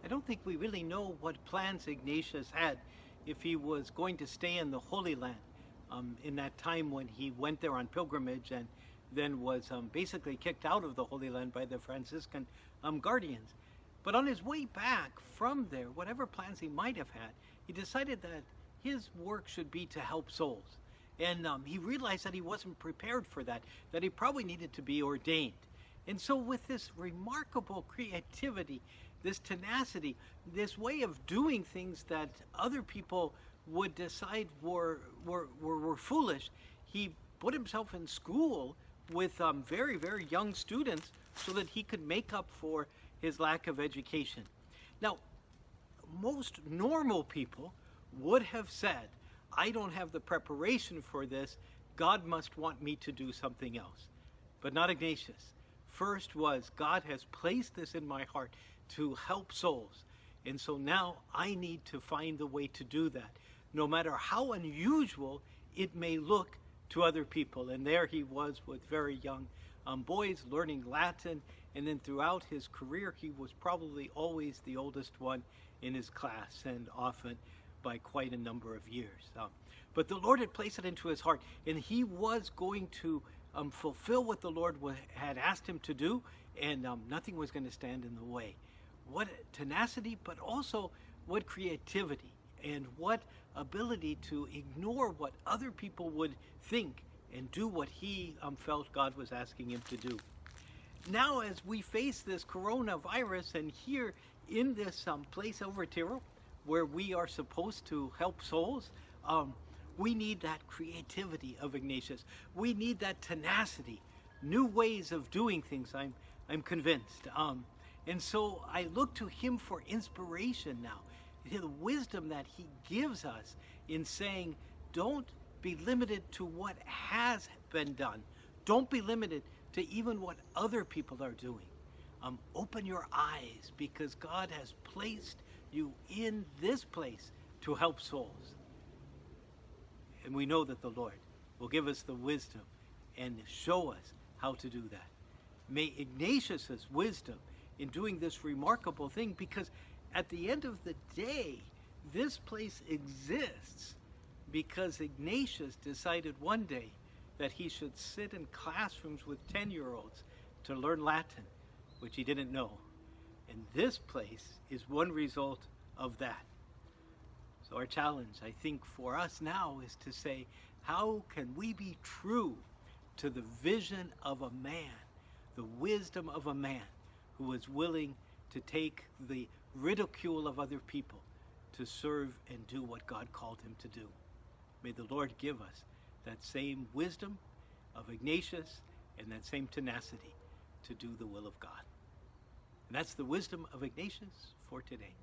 I don't think we really know what plans Ignatius had if he was going to stay in the Holy Land in that time when he went there on pilgrimage and then was basically kicked out of the Holy Land by the Franciscan guardians. But on his way back from there, whatever plans he might have had, he decided that his work should be to help souls. And he realized that he wasn't prepared for that he probably needed to be ordained. And so with this remarkable creativity, this tenacity, this way of doing things that other people would decide were foolish, he put himself in school with very, very young students so that he could make up for his lack of education. Now, most normal people would have said, I don't have the preparation for this, God must want me to do something else. But not Ignatius. First was, God has placed this in my heart to help souls. And so now I need to find the way to do that, no matter how unusual it may look to other people. And there he was with very young boys learning Latin. And then throughout his career, he was probably always the oldest one in his class, and often by quite a number of years. But the Lord had placed it into his heart, and he was going to fulfill what the Lord had asked him to do, and nothing was going to stand in the way. What tenacity, but also what creativity, and what ability to ignore what other people would think and do what he felt God was asking him to do. Now, as we face this coronavirus, and here in this place over Tiro, where we are supposed to help souls, we need that creativity of Ignatius. We need that tenacity, new ways of doing things, I'm convinced. And so I look to him for inspiration now, the wisdom that he gives us in saying, don't be limited to what has been done. Don't be limited to even what other people are doing. Open your eyes, because God has placed you in this place to help souls. And we know that the Lord will give us the wisdom and show us how to do that. May Ignatius's wisdom in doing this remarkable thing, because at the end of the day, this place exists because Ignatius decided one day that he should sit in classrooms with 10-year-olds to learn Latin, which he didn't know. And this place is one result of that. So our challenge, I think, for us now is to say, how can we be true to the vision of a man, the wisdom of a man who was willing to take the ridicule of other people to serve and do what God called him to do. May the Lord give us that same wisdom of Ignatius and that same tenacity to do the will of God. And that's the wisdom of Ignatius for today.